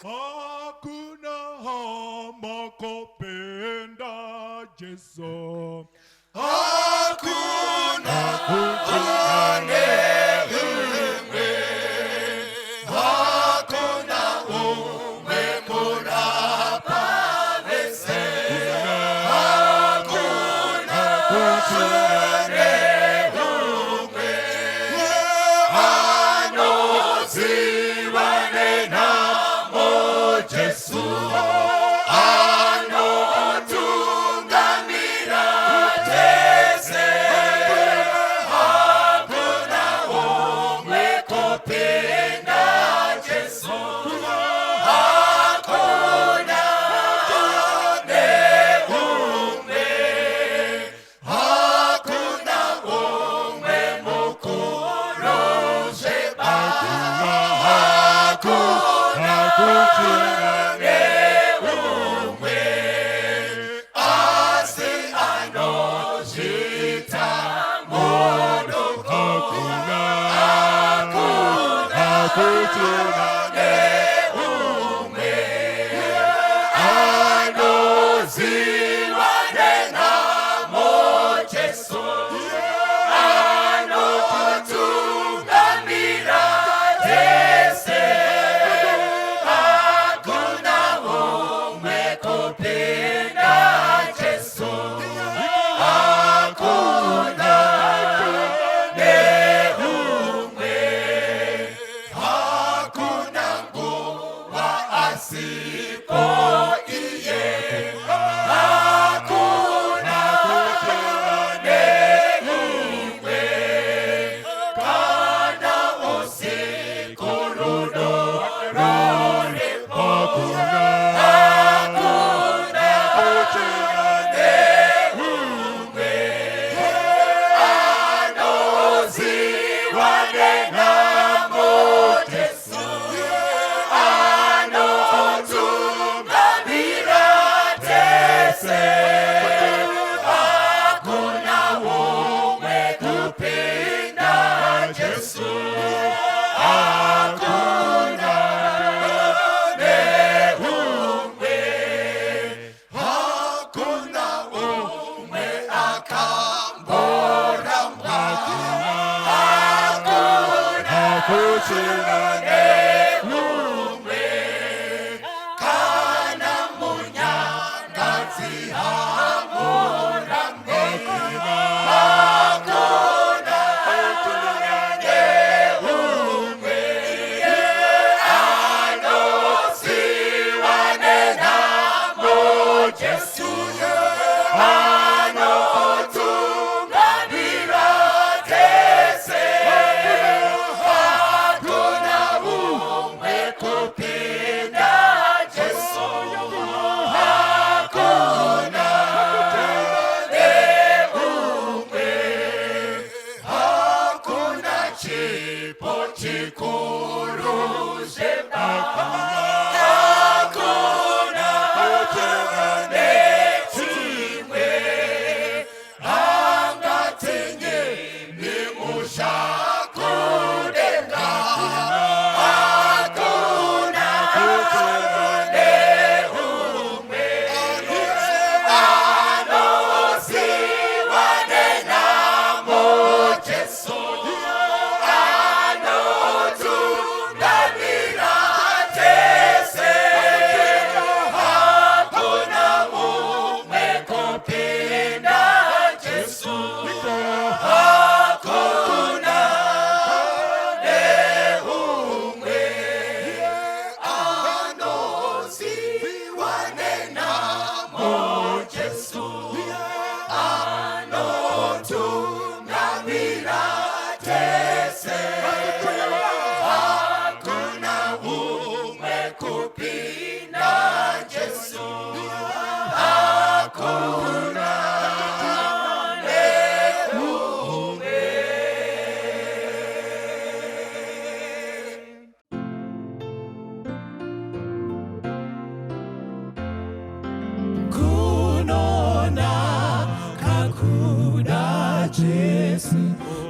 Hakuna hama kupenda Yesu. Hakuna ane umwe, hakuna umwe murapa vese. Hakuna ane umwe, anoziwane namo Yesu.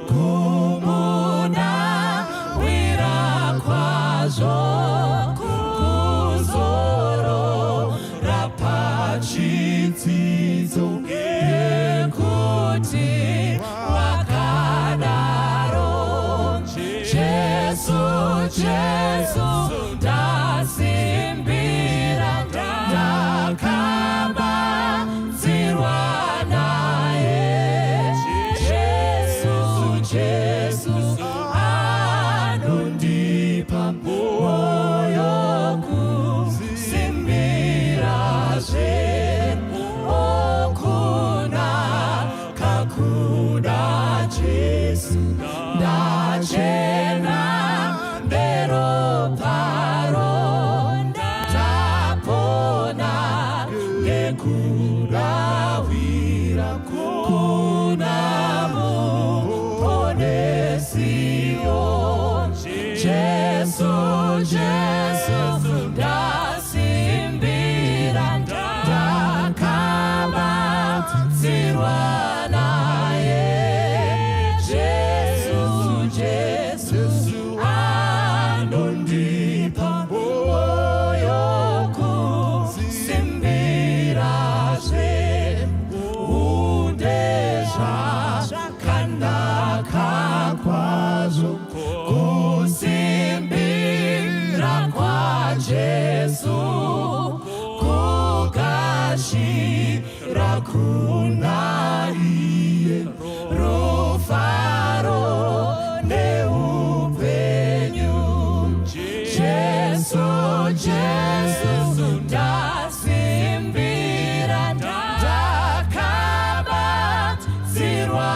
Kumuna wira kwazo kuna iye rufaro neupenyu. Jesu, Jesu, ndasimbira ndakabatsirwa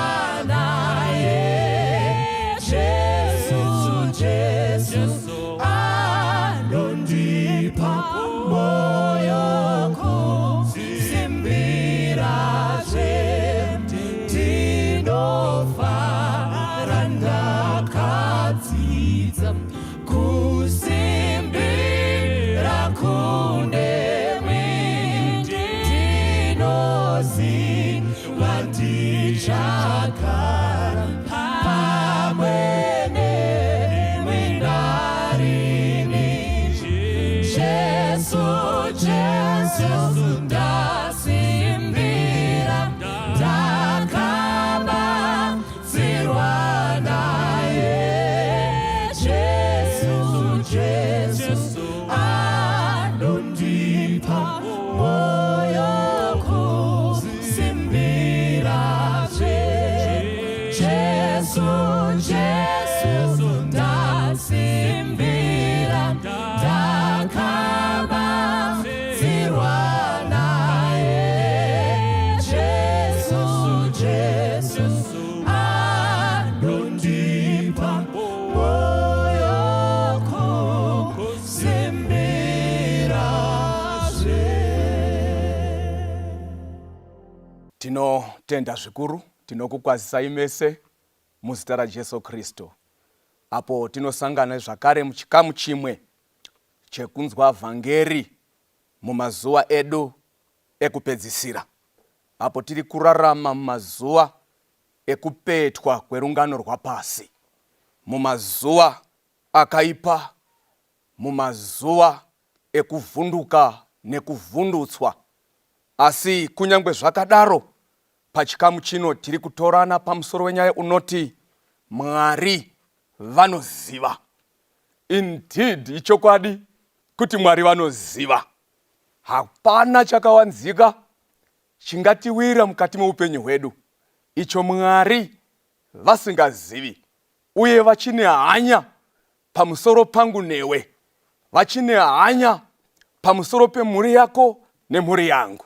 naye. Jesu, Jesu, anondipa moyo kusimbirazve. Ndinofara ndakadzidza kusimbira kundemwi. Ndinoziva ndichagara pamwe nemwi ndarini. Jesu, Jesu, ndasimbira ndakabatsirwa naye. Jesu, Jesu, anondipa moyo kusimbirazve. Jesu, Jesu, ndasimbira ndakabatsirwa naye. Jesu, Jesu, anondipa moyo kusimbirazve. Tinotenda zvikuru, tinokukwazisai mese muzita raJesu Kristu. Apo tinosangana zvakare muchikamu chimwe chekunzwa vhangeri mumazuva edu ekupedzisira. Apo tiri kurarama mumazuva ekupetwa kwerungano rwapasi, mumazuva akaipa, mumazuva ekuvhunduka nekuvhundutswa. Asi kunyangwe zvakadaro, pachikamu chino tiri kutorana pamusoro wenyaya unoti Mwari vanoziva. Indeed, ichokwadi kuti Mwari vanoziva. Hapana chakawanzika chingatiwira mukati meupenyu hwedu icho Mwari vasingazivi, uye vachine hanya pamusoro pangu newe, vachine hanya pamusoro pemhuri yako nemhuri yangu.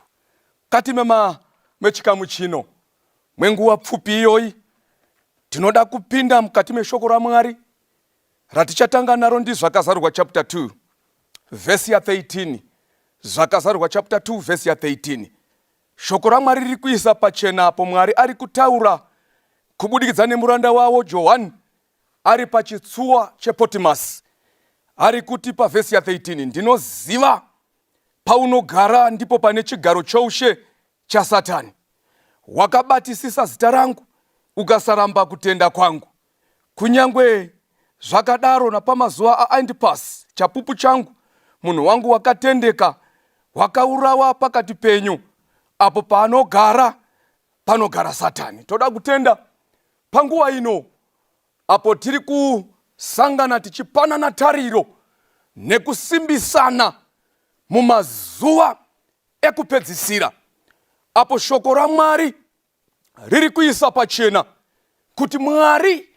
Kati mechikamu chino mwenguva pfupi iyoyi tinoda kupinda mukati meshoko raMwari ratichatanga naro ndizvakazarurwa chapter 2 verse ya 13. Zvakazarurwa chapter 2 verse ya 13. Shoko raMwari riri kuisa pachena apo Mwari ari kutaura kubudikidza nemuranda wavo Johani ari pachitsuwa chePotimasi. Ari kuti pavhesi ya 13, ndinoziva paunogara ndipo pane chigaro choushe chaSatani. Wakabatisisa zita rangu ukasaramba kutenda kwangu. Kunyangwe zvakadaro napamazuva aAndipasi, chapupu changu, munhu wangu wakatendeka, wakaurawa pakati penyu. Apo panogara Satani. Toda kutenda panguva ino apo tiri kusangana tichipanana tariro nekusimbisana mumazuva ekupedzisira. Apo shoko raMwari riri kuisa pachena kuti Mwari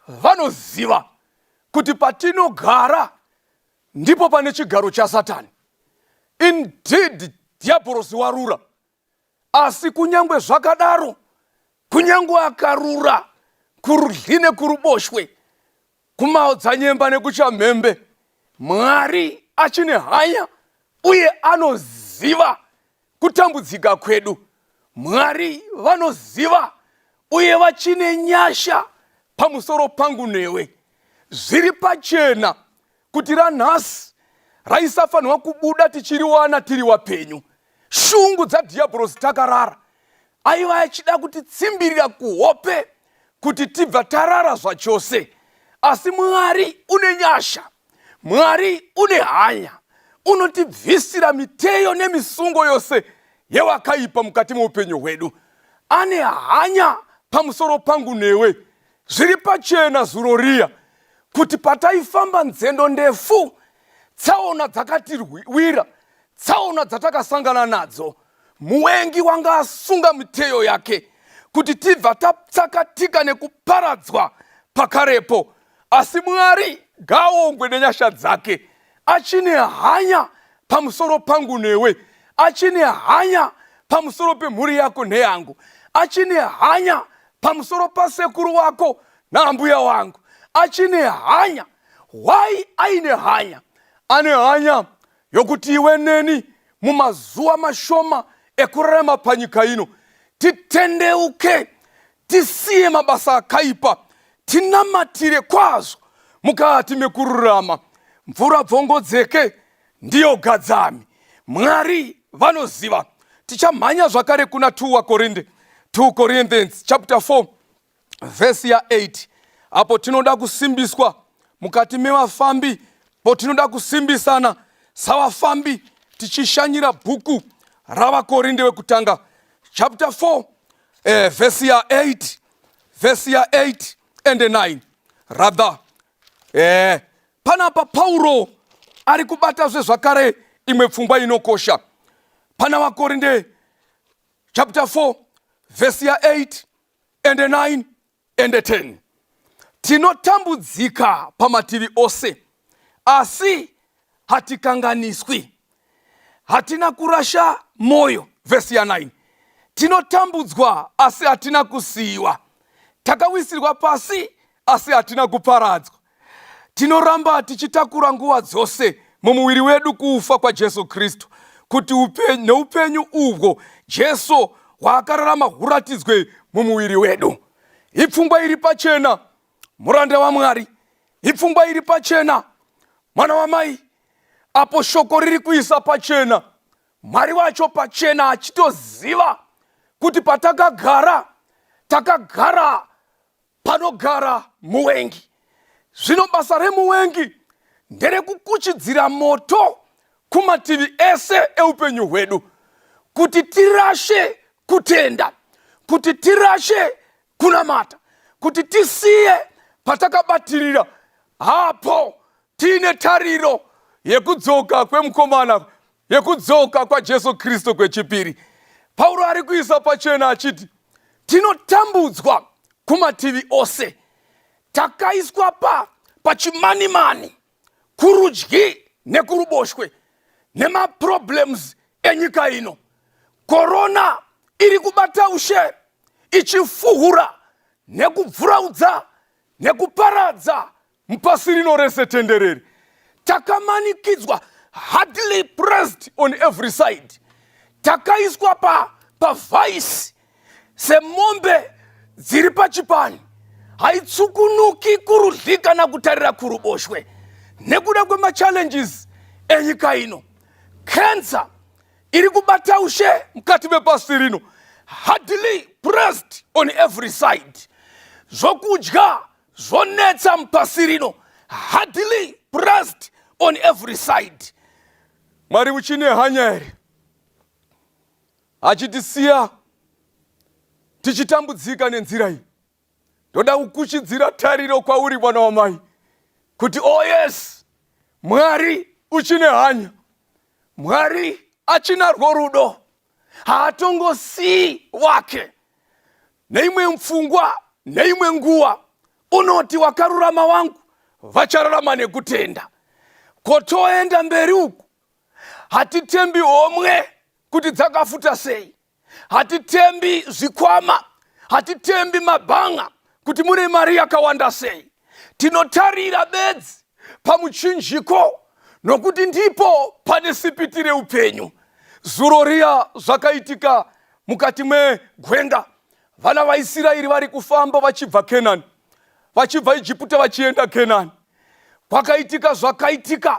vanoziva kuti patinogara ndipo pane chigaro chaSatani. Indeed, diabhorosi warura. Asi kunyangwe zvakadaro, kunyangwe akarura kurudyi nekuruboshwe, kumaodzanyemba nekuchamhembe, Mwari achine hanya uye anoziva kutambudzika kwedu. Mwari vanoziva uye vachine nyasha pamusoro pangu newe. Zviri pachena kuti ranhasi raisafanirwa kubuda tichiriwana tiri wapenyu. Shungu dzadhiabhorosi takarara. Aiva achida kutitsimbirira kuhope kuti tibva tarara zvachose. Asi Mwari une nyasha, Mwari une hanya, unotibvisira miteyo nemisungo yose yewakaipa mukati meupenyu hwedu. Ane hanya pamusoro pangu newe. Zviri pachena zuro riya kuti pataifamba nzendo ndefu, tsaona dzakatiwira, tsaona dzatakasangana nadzo, muwengi wanga asunga miteyo yake kuti tibva tatsakatika nekuparadzwa pakarepo. Asi Mwari ngaaongwe nenyasha dzake, achine hanya pamusoro pangu newe, achine hanya pamusoro pemhuri yako neyangu, achine hanya pamusoro pasekuru wako naambuya wangu, achine hanya. Why aine hanya? Ane hanya yokuti iwe neni mumazuva mashoma ekurarama panyika ino titendeuke, tisiye mabasa akaipa, tinamatire kwazvo mukati mekururama. Mvura bvongodzeke ndiyo gadzami. Mwari vanoziva. Tichamhanya zvakare kuna 2 Corinthians chapter 4 verse ya 8. Apo tinoda kusimbiswa mukati mevafambi, po tinoda kusimbisana savafambi tichishanyira bhuku ravakorinde wekutanga chapter 4 verse ya 8 and 9. Rather panapa Pauro ari kubata zvezvakare imwe pfungwa inokosha. Pana vakorinde chapter 4 verse ya 8 and 9 and 10. Tinotambudzika pamativi ose, asi hatikanganiswi. Hatina kurasha moyo. Verse ya 9. Tinotambudzwa asi hatina kusiyiwa. Takawisirwa pasi asi hatina kuparadzwa. Tinoramba tichitakura nguva dzose mumuviri wedu kufa kwa Jesu Kristu, kuti neupenyu ubwo Jesu hwaakararama huratidzwe mumuviri wedu. Ipfungwa iri pachena, muranda waMwari. Ipfungwa iri pachena, mwana wamai. Apo shoko riri kuisa pachena, Mwari wacho pachena achitoziva kuti patakagara, takagara panogara muwengi. Zvino basa remuwengi nderekukuchidzira moto kumativi ese eupenyu hwedu, kuti tirashe kutenda, kuti tirashe kunamata, kuti tisiye patakabatirira. Hapo tine tariro yekudzoka kwemukomana, yekudzoka kwa Jesu Kristu kwechipiri. Pauro ari kuisa pachena achiti tinotambudzwa kumativi ose, takaiswa pachimanimani, kurudyi nekuruboshwe, nemaproblems enyika ino. Korona iri kubata ushe, ichifuhura nekubvuraudza nekuparadza mupasi rino rese tendereri. Takamanikidzwa, hardly pressed on every side. Takaiswa pavhaisi semombe dziri pachipani, haitsukunuki kurudyi kana kutarira kuruboshwe nekuda kwemachallenges enyika ino. Cancer iri kubata ushe mukati mepasi rino, hardly pressed on every side. Zvokudya zvonetsa mupasi rino, hardly pressed on every side. Mwari uchine hanya here, achitisiya tichitambudzika nenzira iyi. Ndoda kukuchidzira tariro kwauri mwana wamai, kuti oh yes, Mwari uchine hanya. Mwari achina rudo, haatongosiyi wake. Neimwe mfungwa, neimwe nguva, unoti wakarurama wangu vachararama nekutenda. Kotoenda mberi uku, hatitembi homwe kuti dzakafuta sei, hatitembi zvikwama, hatitembi mabhanga kuti mune mari yakawanda sei. Tinotarira bedzi pamuchinjiko, nokuti ndipo pane sipiti reupenyu. Zuro riya zvakaitika mukati megwenga, vana vaIsraeri vari kufamba vachibva Kenani, vachibva Ijipita vachienda Kenani. Kwakaitika zvakaitika,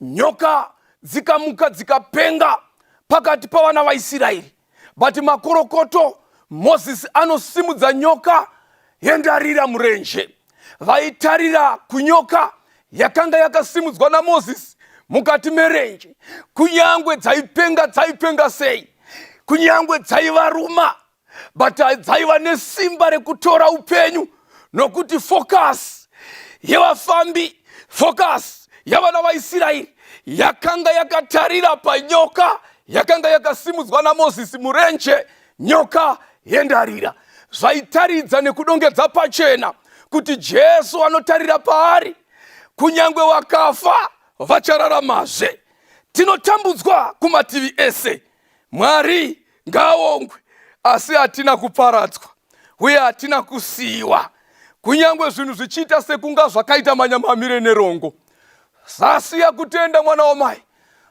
nyoka dzikamuka dzikapenga pakati pavana vaIsraeri. Bati makorokoto, Mozisi anosimudza nyoka yendarira murenje. Vaitarira kunyoka yakanga yakasimudzwa naMozisi mukati merenje. Kunyangwe dzaipenga sei, kunyangwe dzaivaruma, but dzaiva nesimba rekutora upenyu, nokuti focus yevafambi, focus yavana vaIsraeri yakanga yakatarira panyoka yakanga yakasimudzwa naMozisi murenje, nyoka yendarira, zvaitaridza nekudongedza pachena kuti Jesu anotarira paari, kunyangwe wakafa vachararamazve. Tinotambudzwa kumativi ese. Mwari ngaongwe, asi hatina kuparadzwa uye hatina kusiyiwa. Kunyangwe zvinhu zvichiita sekunga zvakaita manyamamire nerongo, sasiya kutenda mwana wamai,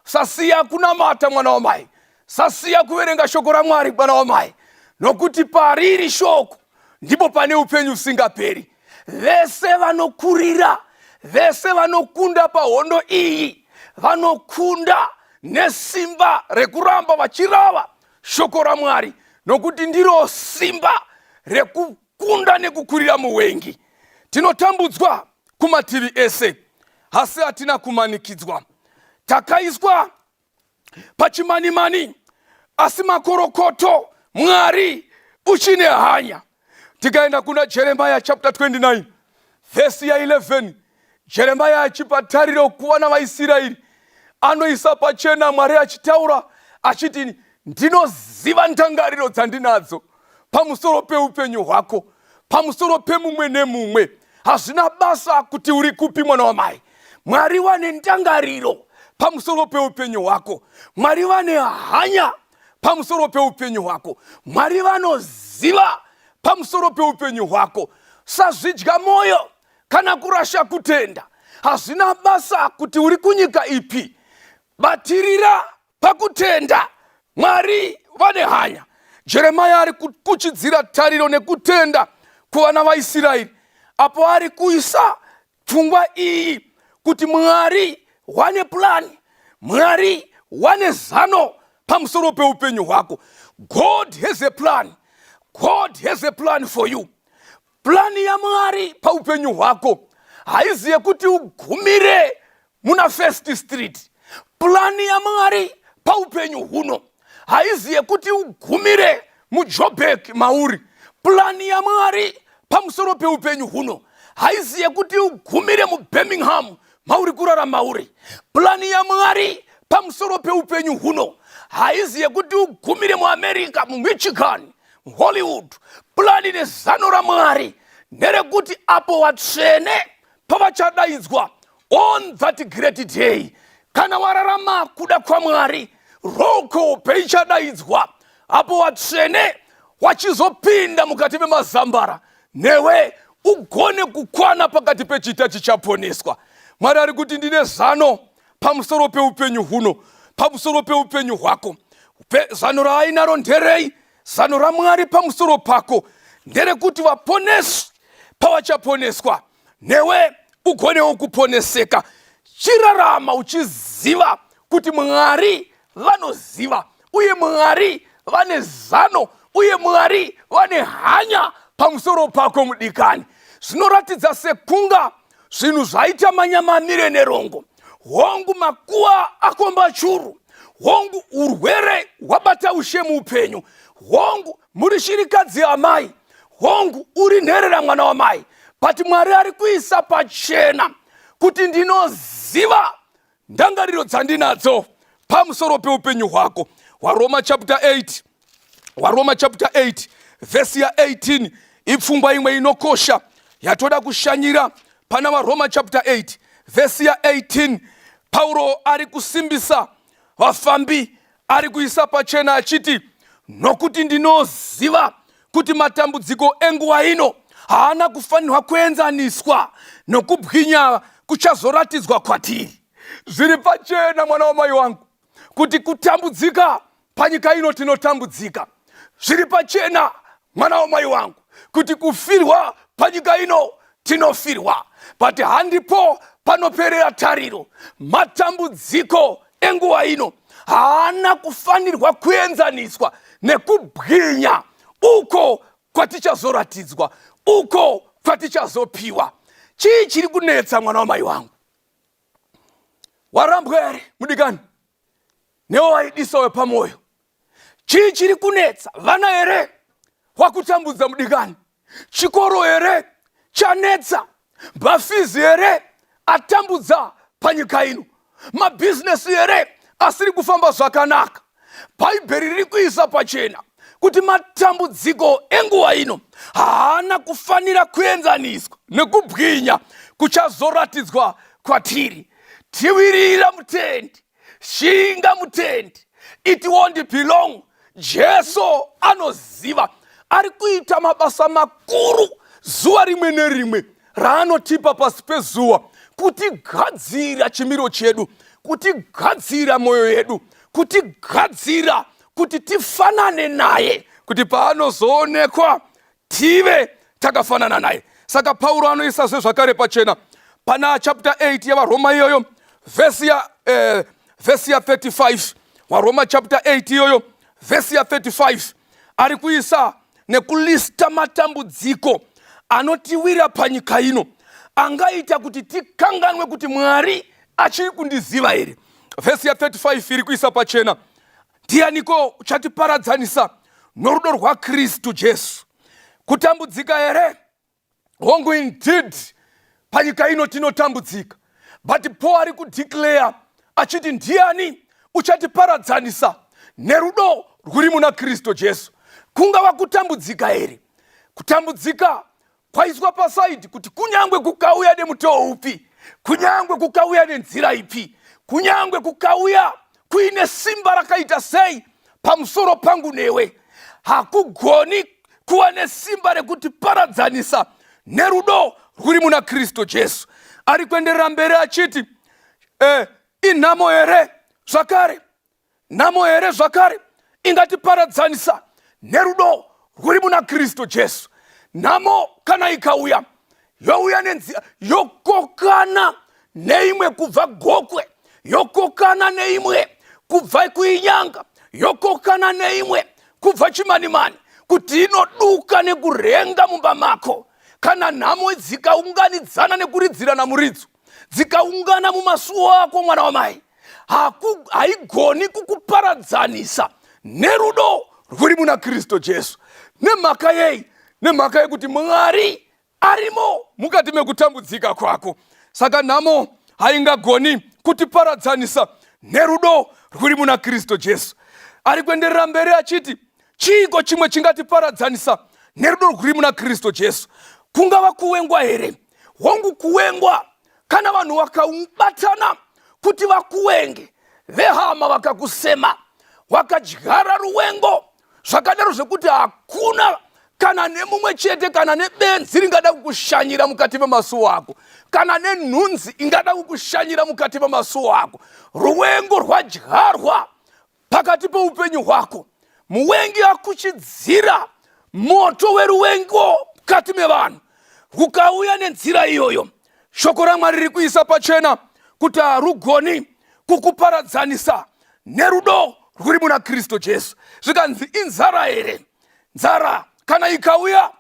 sasiya kunamata mwana wamai, sasiya kuverenga shoko raMwari mwana wamai, nokuti pariri shoko ndipo pane upenyu usingaperi. Vese vanokurira, vese vanokunda pahondo iyi, vanokunda nesimba rekuramba vachirava shoko raMwari, nokuti ndiro simba rekukunda nekukurira muwengi. Tinotambudzwa kumativi ese, asi hatina kumanikidzwa. Takaiswa pachimanimani, asi makorokoto Mwari uchine hanya. Tikaenda kuna Jeremiah chapter 29 verse ya 11, Jeremiah achipa tariro kuwana vaIsraeri, anoisa pachena Mwari achitaura achiti, ndinoziva ndangariro dzandinadzo pamusoro peupenyu hwako, pamusoro pemumwe nemumwe. Hazvina basa kuti uri kupi mwana wamai. Mwari wane ndangariro pamusoro peupenyu hwako. Mwari wane hanya pamusoro peupenyu hwako. Mwari vanoziva pamusoro peupenyu hwako. Sazvidya moyo kana kurasha kutenda. Hazvina basa kuti uri kunyika ipi. Batirira pakutenda. Mwari vane hanya. Jeremiah ari kuchidzira tariro nekutenda kuvana vaIsraeri, apo ari kuisa pfungwa iyi kuti Mwari wane plani, Mwari wane zano pamusoro peupenyu hwako. God has a plan. God has a plan for you. Plani ya Mwari paupenyu hwako haiziye kuti ugumire muna First Street. Plani ya Mwari paupenyu huno haiziye kuti ugumire muJoburg mauri. Plani ya Mwari pamusoro peupenyu huno haiziye kuti ugumire muBirmingham mauri kurara mauri. Plani ya Mwari pamusoro peupenyu huno haiziye kuti ugumire muAmerica, muMichigan, Hollywood. Plani nezano raMwari nerekuti apo vatsvene pavachadaidzwa on that great day, kana wararama kuda kwaMwari, roll call peichadaidzwa, apo vatsvene wachizopinda mukati memazambara, newe ugone kukwana pakati pechita chichaponeswa. Mwari ari kuti ndine zano pamusoro peupenyu huno, pamusoro peupenyu hwako. Zano raainaro nderei? Zano raMwari pamusoro pako nderekuti vaponeswe pavachaponeswa, newe ugonewo kuponeseka. Chirarama uchiziva kuti Mwari vanoziva, uye Mwari vane zano, uye Mwari vane hanya pamusoro pako mudikani. Zvinoratidza sekunga zvinhu zvaita manyamamire nerongo. Hongu makuwa akomba churu, hongu urwere hwabata ushe muupenyu, hongu muri shirikadzi amai, hongu uri nherera mwana wamai. But Mwari ari kuisa pachena kuti ndinoziva ndangariro dzandinadzo pamusoro peupenyu hwako. Waroma chapter 8 verse ya 18 ipfungwa imwe inokosha yatoda kushanyira pana Waroma chapter 8 verse ya 18. Paulo ari kusimbisa vafambi, ari kuisa pachena achiti, nokuti ndinoziva kuti matambudziko enguva ino haana kufanirwa kuenzaniswa nokubwinya kuchazoratidzwa kwatiri. Zviri pachena mwana wamai wangu kuti kutambudzika panyika ino tinotambudzika. Zviri pachena mwana wamai wangu kuti kufirwa panyika ino tinofirwa. But handipo panoperera tariro. Matambudziko enguva ino haana kufanirwa kuenzaniswa nekubwinya uko kwatichazoratidzwa, uko kwatichazopiwa. Chii chiri kunetsa mwana wamai wangu? Warambwa here mudikani? Newo waidisawe pamoyo. Chii chiri kunetsa? Vana here wakutambudza mudikani? Chikoro here chanetsa? Mafizi here atambudza panyika ino? Mabusiness here asiri kufamba zvakanaka? bhaibheri riri kuisa pachena kuti matambudziko enguva ino haana kufanira kuenzaniswa nekubwinya kuchazoratidzwa kwatiri. Tiwirira mutendi, shinga mutendi, it won't be long. Jesu anoziva, ari kuita mabasa makuru zuva rimwe nerimwe raanotipa pasi pezuva, kutigadzira chimiro chedu, kutigadzira mwoyo yedu, kutigadzira kuti tifanane naye, kuti paanozoonekwa tive takafanana naye. Saka Pauro anoisa zvakare pachena pana chapter 8 yavaroma iyoyo vesi ya 35. Waroma chapter 8 iyoyo vesi ya 35 ari kuisa nekulista matambudziko anotiwira panyika ino angaita kuti tikanganwe kuti Mwari achiri kundiziva here. Vesi ya 35 iri kuisa pachena, ndianiko uchatiparadzanisa norudo rwaKristu Jesu? Kutambudzika here? Hongu indeed panyika ino tinotambudzika, but Paul ari kudeclare achiti ndiani uchatiparadzanisa nerudo rwuri muna Kristu Jesu? Kungava kutambudzika here? Kutambudzika kwaiswa pasaidi kuti kunyangwe kukauya nemutoo upi, kunyangwe kukauya nenzira ipi, kunyangwe kukauya kuine simba rakaita sei pamusoro pangu newe, hakugoni kuva nesimba rekuti paradzanisa nerudo rwuri muna Kristu Jesu. Ari kuenderera mberi achiti inhamo here zvakare, nhamo here zvakare ingatiparadzanisa nerudo rwuri muna Kristu Jesu. Nhamo kana ikauya, youya nenzira, yokokana neimwe kubva gokwe, yokokana neimwe kubva kuinyanga, yokokana neimwe kubva chimanimani, kuti inoduka nekurenga mumba mako. Kana nhamo dzikaunganidzana nekuridzirana muridzo, dzikaungana mumasuo ako mwana wamai, haigoni kukuparadzanisa nerudo rwuri muna Kristu Jesu. Nemhaka yei? Nemhaka yekuti Mwari arimo mukati mekutambudzika kwako. Saka nhamo haingagoni kutiparadzanisa nerudo rwuri muna Kristu Jesu. Ari kuenderera mberi achiti chiiko chimwe chingatiparadzanisa nerudo rwuri muna Kristu Jesu? Kungava kuwengwa here? Hongu kuwengwa kana vanhu vakabatana kuti vakuwenge, vehama vakakusema, wakadyara ruwengo zvakadaro zvekuti hakuna kana nemumwe chete kana nebenzi ringada kukushanyira mukati memasuo ako, kana nenhunzi ingada kukushanyira mukati memasuo ako. Ruwengo rwadyarwa pakati peupenyu hwako, muwengi akuchidzira moto weruwengo mukati mevanhu, ukauya nenzira iyoyo, shoko raMwari riri kuisa pachena kuti harugoni kukuparadzanisa nerudo rwuri muna Kristu Jesu. Zvikanzi inzara here? Nzara kana ikauya,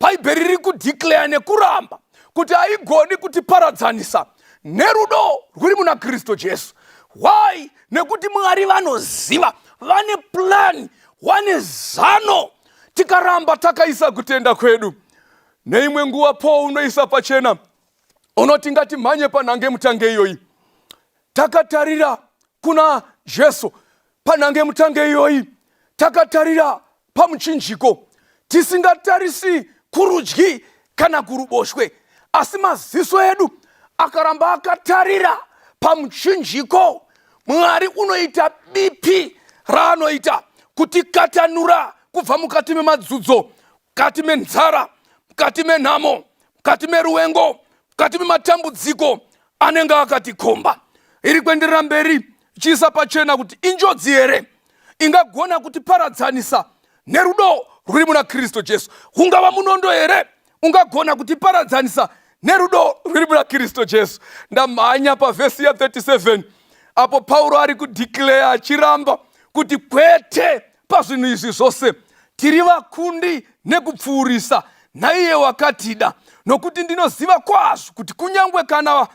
bhaibheri riri kudeclare nekuramba kuti haigoni kutiparadzanisa nerudo rwuri muna Kristu Jesu. Why? Nekuti Mwari vanoziva, vane plan, vane zano. Tikaramba takaisa kutenda kwedu, neimwe nguva Paul unoisa pachena unoti ngatimhanye panhange mutange iyoyi. Takatarira kuna Jesu panhange mutange iyoyi, takatarira pamuchinjiko, tisingatarisi kurudyi kana kuruboshwe, asi maziso edu akaramba akatarira pamuchinjiko. Mwari unoita bipi raanoita kutikatanura kubva mukati memadzudzu, mukati menzara, mukati menhamo, mukati meruwengo, mukati mematambudziko anenge akatikomba. Iri kuenderera mberi ichiisa pachena kuti injodzi here ingagona kutiparadzanisa nerudo rwuri muna Kristu Jesu? Ungava munondo here ungagona kutiparadzanisa nerudo rwuri muna Kristu Jesu? Ndamhanya pavhesi ya 37 apo Pauro ari kudeclare achiramba kuti kwete pazvinhu izvi zvose tiri vakundi nekupfuurisa naiye wakatida, nokuti ndinoziva kwazvo kuti kunyangwe kana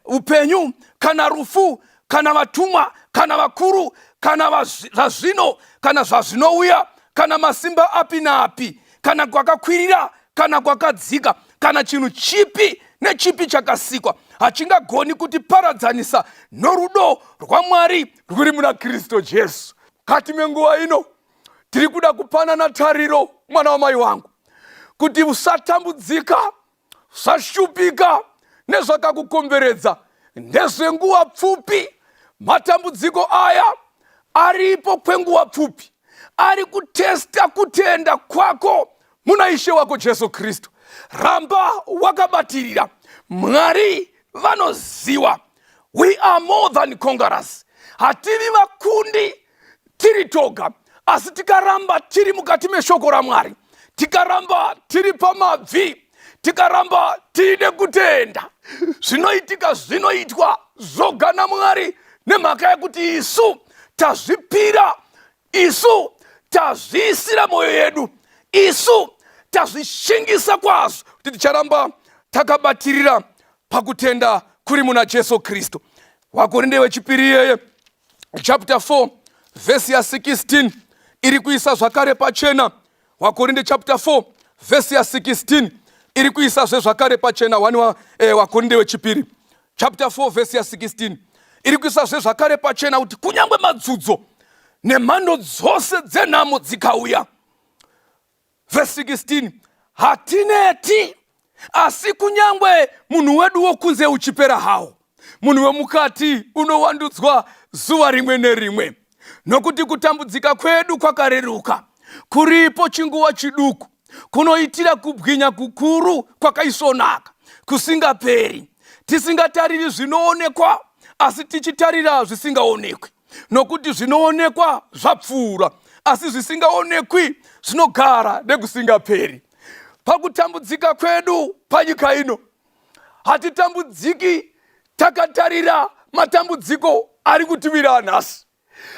upenyu kana rufu kana vatumwa kana vakuru kana zvazvino kana zvazvinouya kana masimba api naapi kana kwakakwirira kana kwakadzika kana chinhu chipi nechipi chakasikwa hachingagoni kutiparadzanisa norudo rwaMwari rwuri muna Kristu Jesu. kati menguva ino tiri kuda kupanana tariro, mwana wamai wangu, kuti usatambudzika, usashupika nezvakakukomberedza. Ndezvenguva pfupi, matambudziko aya aripo kwenguva pfupi, ari kutesta kutenda kwako muna Ishe wako Jesu Kristu. Ramba wakabatirira. Mwari vanoziva. We are more than conquerors. Hativi vakundi tiri toga, asi tikaramba tiri mukati meshoko raMwari, tikaramba tiri pamabvi, tikaramba tine kutenda, zvinoitika zvinoitwa zvoga naMwari, nemhaka yekuti isu tazvipira, isu tazviisira moyo yedu, isu tazvishingisa kwazvo kuti ticharamba takabatirira pakutenda kuri muna Jesu Kristu. Wakorinde wechipiri yeye chapter 4 verse ya 16 iri kuisa zvakare pachena. Wakorinde chapter 4 verse ya 16 iri kuisa zvakare pachena. Wakorinde wechipiri chapter 4 verse ya 16 iri kuisa zvakare pachena kuti kunyangwe madzudzo nemhando dzose dzenhamo dzikauya, verse 16, hatineti, asi kunyangwe munhu wedu wokunze uchipera hawo, munhu wemukati unowandudzwa zuva rimwe nerimwe. Nokuti kutambudzika kwedu kwakareruka, kuripo chinguva chiduku, kunoitira kubwinya kukuru kwakaisvonaka kusingaperi, tisingatariri zvinoonekwa, asi tichitarira zvisingaonekwi. Nokuti zvinoonekwa zvapfuura, asi zvisingaonekwi zvinogara nekusingaperi. Pakutambudzika kwedu panyika ino, hatitambudziki takatarira matambudziko ari kutivira nhasi,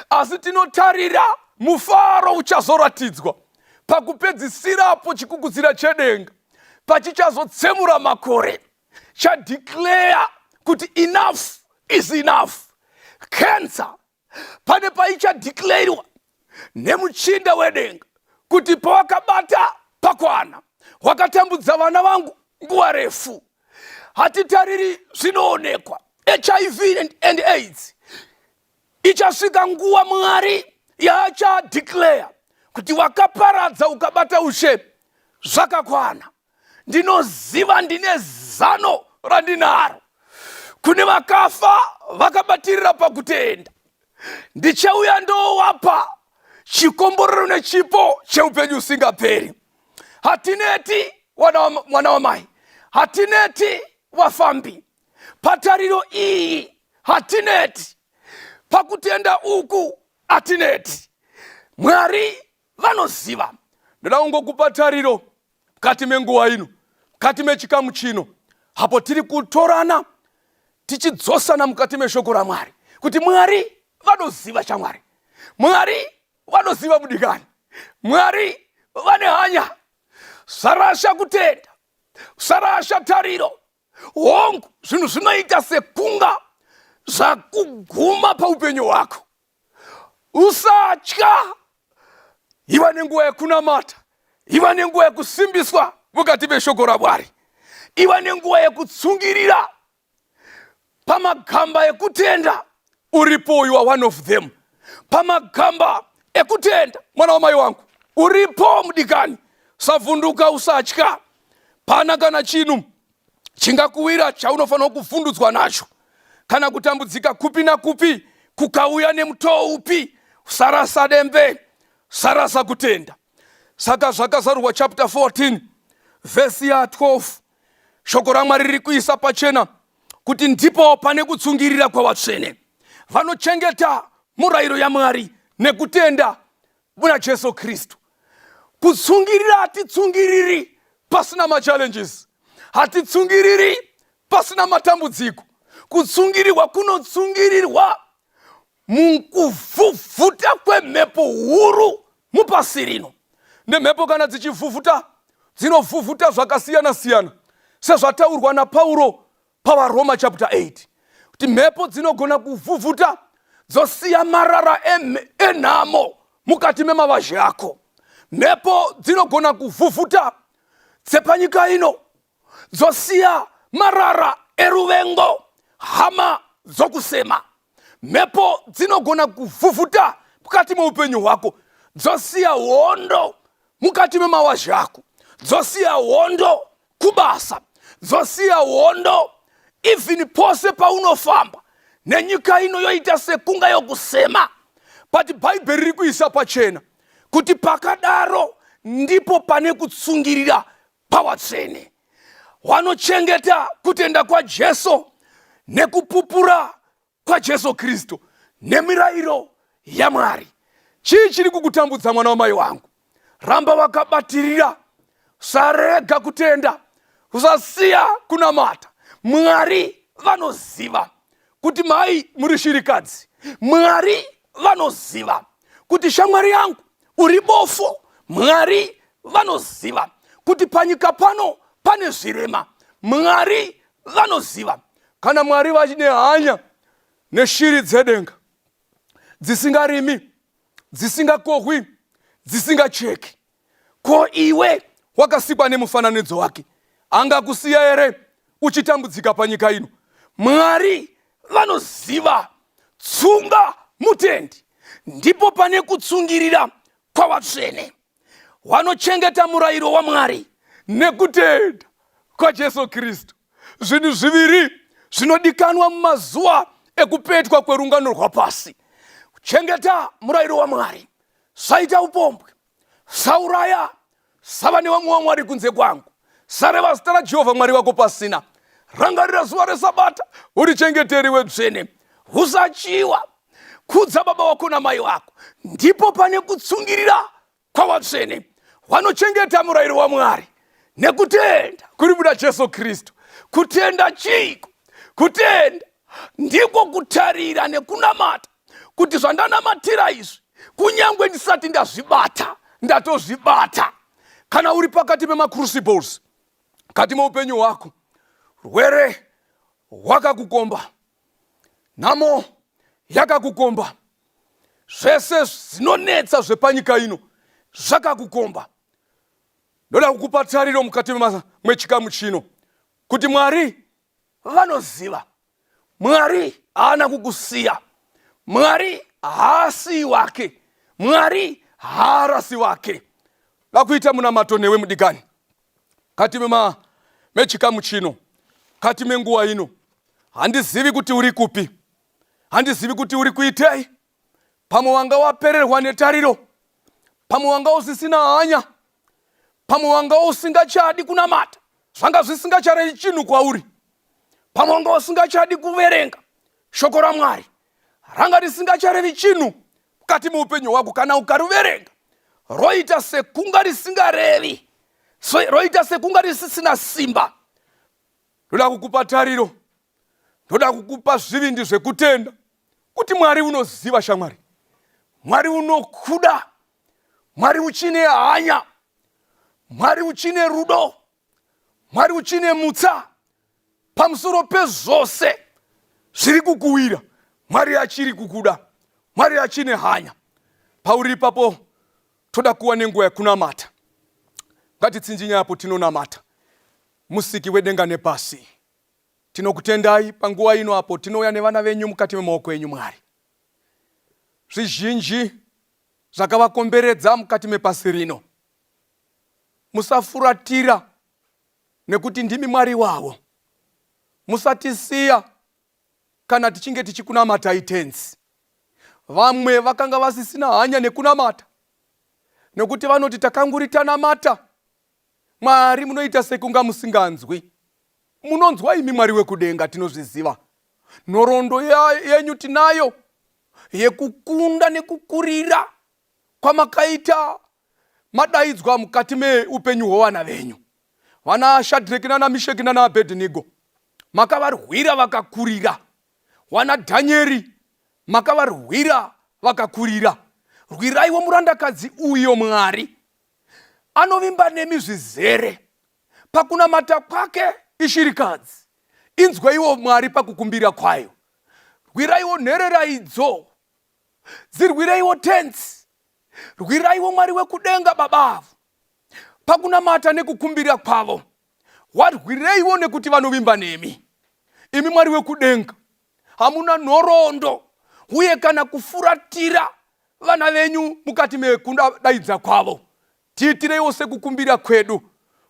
asi tinotarira mufaro uchazoratidzwa pakupedzisirapo chikukudzira chedenga, pachichazotsemura makore, chadeclare kuti enough is enough. Cancer pane paichadeclarewa nemuchinda wedenga kuti pawakabata pakwana, wakatambudza vana vangu nguva refu. Hatitariri zvinoonekwa. HIV and AIDS ichasvika nguva Mwari yaachadeclare kuti wakaparadza ukabata ushe zvakakwana. Ndinoziva, ndine zano randinaro kune vakafa vakabatirira pakutenda. Ndichauya ndowapa chikomborero nechipo cheupenyu usingaperi. Hatineti mwana wamai, hatineti vafambi. Patariro iyi hatineti, pakutenda uku hatineti. Mwari vanoziva. Ndoda kungokupa tariro mukati menguva ino, mukati mechikamu chino, hapo tiri kutorana tichidzosana mukati meshoko raMwari, kuti Mwari vanoziva chaMwari, Mwari vanoziva mudikani, Mwari vane hanya. Sarasha kutenda, sarasha tariro, hongu zvinhu zvinoita sekunga zvakuguma paupenyu hwako. Usatya. Iva nenguva yekunamata, iva nenguva yekusimbiswa mukati meshoko raMwari, iva nenguva yekutsungirira pamagamba ekutenda. Uripo, you are one of them. Pamagamba ekutenda, mwana wamai wangu, uripo mudikani. Savunduka, usatya. Pana kana chinu chingakuwira chaunofanira kuvhundudzwa nacho, kana kutambudzika kupi na kupi kukauya nemutoo upi, sarasa dembe, sarasa kutenda. Saka zvakazarurwa chapter 14 verse ya 12, shoko raMwari riri kuisa pachena kuti ndipo pane kutsungirira kwavatsvene vanochengeta murayiro yaMwari nekutenda muna Jesu Kristu. Kutsungirira, hatitsungiriri pasina machallenges, hatitsungiriri pasina matambudziko. Kutsungirirwa kunotsungirirwa mukuvhuvhuta kwemhepo huru mupasi rino. Nemhepo kana dzichivhuvhuta, dzinovhuvhuta zvakasiyana siyana, sezvataurwa naPauro pavaroma chapter 8, kuti mhepo dzinogona kuvhuvhuta dzosiya marara enhamo mukati memavazhe ako. Mhepo dzinogona kuvhuvhuta dzepanyika ino dzosiya marara eruvengo, hama dzokusema. Mhepo dzinogona kuvhuvhuta mukati meupenyu hwako, dzosiya hondo mukati memawazha ako, dzosiya hondo kubasa, dzosiya hondo even pose paunofamba. Nenyika ino yoita sekunga yokusema, pati Bhaibheri riri kuisa pachena kuti pakadaro ndipo pane kutsungirira pawatsvene. Wanochengeta kutenda kwa Jesu nekupupura kwa Jesu Kristu nemirayiro yaMwari. Chii chiri kukutambudza mwana wamai wangu? Ramba wakabatirira, usarega kutenda, usasiya kunamata. Mwari vanoziva kuti mai muri shirikadzi, Mwari vanoziva kuti shamwari yangu uri bofu, Mwari vanoziva kuti panyika pano pane zvirema, Mwari vanoziva. Kana Mwari vachine hanya neshiri dzedenga dzisingarimi, dzisingakohwi, dzisingacheki, ko iwe wakasikwa nemufananidzo wake, angakusiya here uchitambudzika panyika ino? Mwari vanoziva. Tsunga mutendi, ndipo pane kutsungirira kwavatsvene. Wanochengeta murayiro waMwari nekutenda kwa Jesu Kristu. Zvinhu zviviri zvinodikanwa mumazuva ekupetwa kwerungano rwapasi: kuchengeta murayiro waMwari, saita upombwe, sauraya, sava nevamwe vaMwari kunze kwangu, sareva zita raJehovha Mwari wako pasina, rangarira zuva reSabata, urichengeteriwe tsvene, usachiwa, kudza baba wako namai wako, ndipo pane kutsungirira kwavatsvene. Wanochengeta murayiro waMwari nekutenda kuri muda Jesu Kristu. Kutenda chiko? Kutenda ndiko kutarira nekunamata kuti zvandanamatira izvi, kunyangwe ndisati ndazvibata, ndatozvibata. Kana uri pakati pemacrucibles, kati meupenyu hwako, rwere hwakakukomba, nhamo yakakukomba, zvese zvinonetsa zvepanyika ino zvakakukomba, ndoda kukupa tariro mukati mwechikamu chino kuti Mwari vanoziva. Mwari haana kukusiya, Mwari haasiyi wake, Mwari haarasi wake. Vakuita munamato newe mudikani, kati mechikamu chino, kati menguva ino. Handizivi kuti uri kupi, handizivi kuti uri kuitei. Pamwe wanga wapererwa netariro, pamwe wanga usisina hanya, pamwe wanga usingachadi kunamata, zvanga zvisingacharevi chinhu kwauri. Pamwe wanga usingachadi kuverenga shoko raMwari, ranga risingacharevi chinhu mukati meupenyu hwako. Kana ukariverenga, roita sekunga risingarevi, roita sekunga risisina simba. Ndoda kukupa tariro, ndoda kukupa zvivindi zvekutenda kuti Mwari unoziva shamwari, Mwari unokuda, Mwari uchine hanya, Mwari uchine rudo, Mwari uchine mutsa pamusoro pezvose zviri kukuwira. Mwari achiri kukuda, Mwari achine hanya. Pauri ipapo toda kuwa nenguva yekunamata. Ngatitsinjinya apo tinonamata Musiki wedenga nepasi. Tinokutendai panguva ino apo tinouya nevana venyu mukati memaoko enyu Mwari. Zvizhinji zvakavakomberedza mukati mepasi rino. Musafuratira nekuti ndimi Mwari wavo. Musatisiya kana tichinge tichikunamatai tenzi. Vamwe vakanga vasisina hanya nekunamata nekuti vanoti takanguritanamata. Mwari munoita sekunga musinganzwi. Munonzwa imi Mwari wekudenga, tinozviziva. Nhoroondo yenyu tinayo yekukunda nekukurira kwamakaita madaidzwa mukati meupenyu hwevana venyu. Vana Shadhreki nana Mesheki nana Abhedhinego makavarwira vakakurira. Vana Dhanieri makavarwira vakakurira. Rwiraiwo murandakadzi uyo Mwari anovimba nemi zvizere. Pakunamata kwake ishirikadzi, inzweiwo Mwari pakukumbira kwayo. Rwiraiwo nherera idzo, dzirwireiwo tenzi, rwiraiwo Mwari wekudenga babavo. Pakunamata nekukumbira kwavo, warwireiwo nekuti vanovimba nemi. Imi Mwari wekudenga, hamuna nhoroondo uye kana kufuratira vana venyu mukati mekunda daidza kwavo, tiitire yose kukumbira kwedu,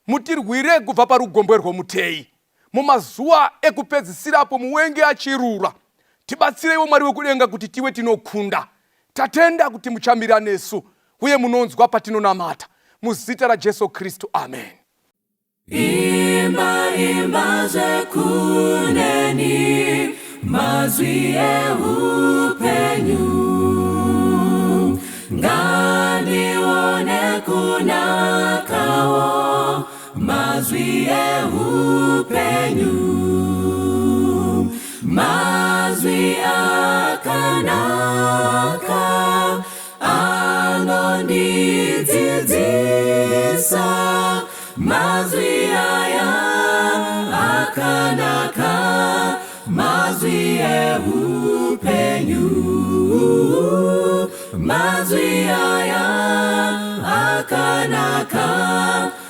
mutirwire kubva parugombwe rwomuteyi. Mumazuva ekupedzisirapo muwenge achirura, tibatsireiwo Mwari wekudenga kuti tive tinokunda. Tatenda kuti muchamira nesu uye munonzwa patinonamata. Muzita raJesu Kristu, amen. Imba imba zekuneni, mazwi eupenyu. Ngandione kunakawo, mazwi eupenyu. Mazwi akanaka, anondidzidzisa. Mazwi aya akanaka, mazwi eupenyu. Mazwi aya akanaka,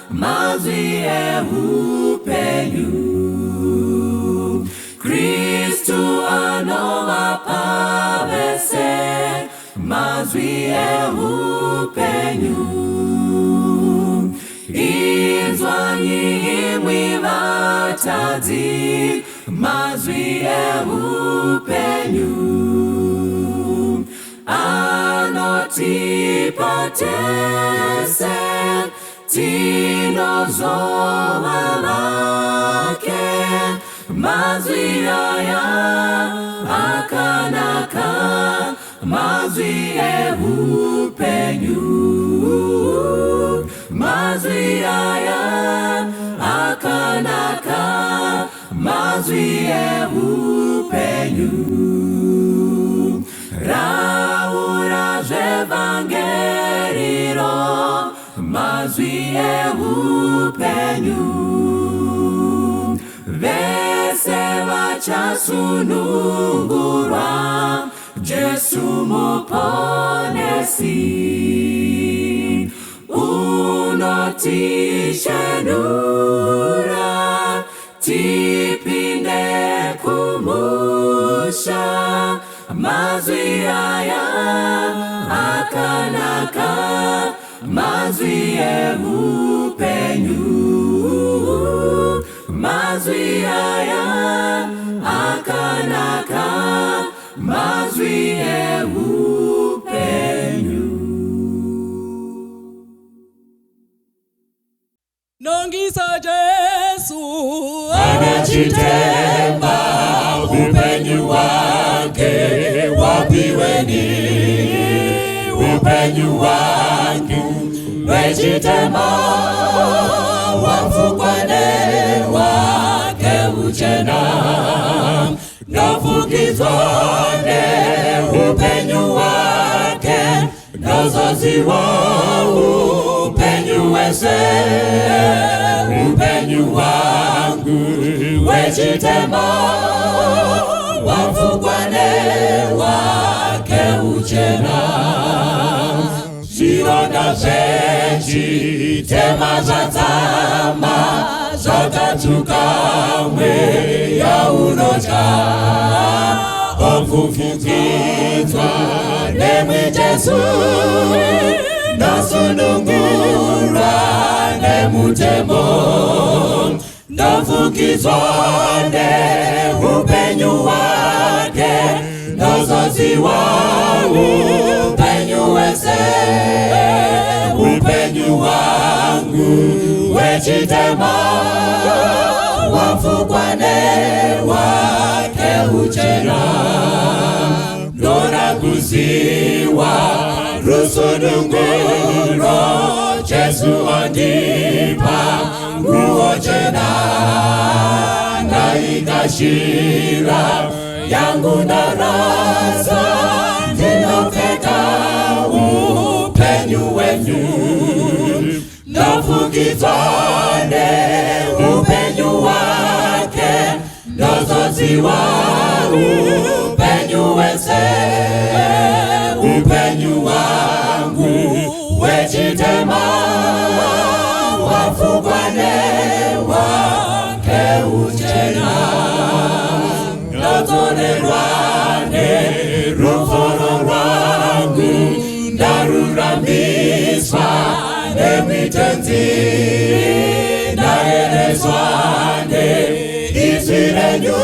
mazwi eupenyu. Kristu anovapa vese, mazwi eupenyu. Inzwanyi imwi vatadzi, mazwi eupenyu. Anotipa tese, tinozova vake. Mazwi aya akanaka, mazwi eupenyu. Mazwi aya akanaka, mazwi eupenyu. Raura zvevangeriro, mazwi eupenyu. Vese vachasunungurwa, Jesu muponesi. Unotishenura, tipinde kumusha. Mazwi aya akanaka, mazwi eupenyu. Mazwi aya akanaka, mazwi eupenyu. Nongisa Jesu anachitema, upenyu wake wapiweni. Upenyu wake wechitema, wafukwane wake uchena. Nofukizwane upenyu wake, nozoziwa upenyu wese. Upenyu wangu wechitema, wafukwane wake uchena. Zironda zechitema zadzama, zvatatuka mweya unocha. Ofufukidzwa nemwi Jesu, nosunungurwa nemutemo. Nofukidzwa neupenyu wake, nozoziwa upenyu wese. Upenyu wangu wechitema, wafukwane wake uchena. Ndora kuziwa rusununguro, Jesu andipa nguo chena. Naikashira yangu ndarasa, ndinopfeka upenyu wenyu. Nofukizwa neupenyu wake, nozoziwa upenyu wese. Upenyu wangu wechitema, wafukwane wake uchena. Notorerwane ruforo rwangu, naruramiswa nemitenzi ndaerezwane izvirenyu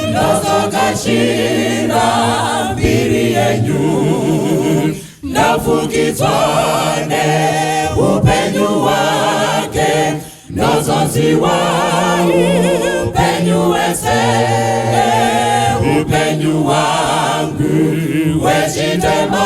ndazokashira mbiri yenyu ndafukidzwane upenyu wake ndozoziwa upenyu wese upenyu wangu wechitema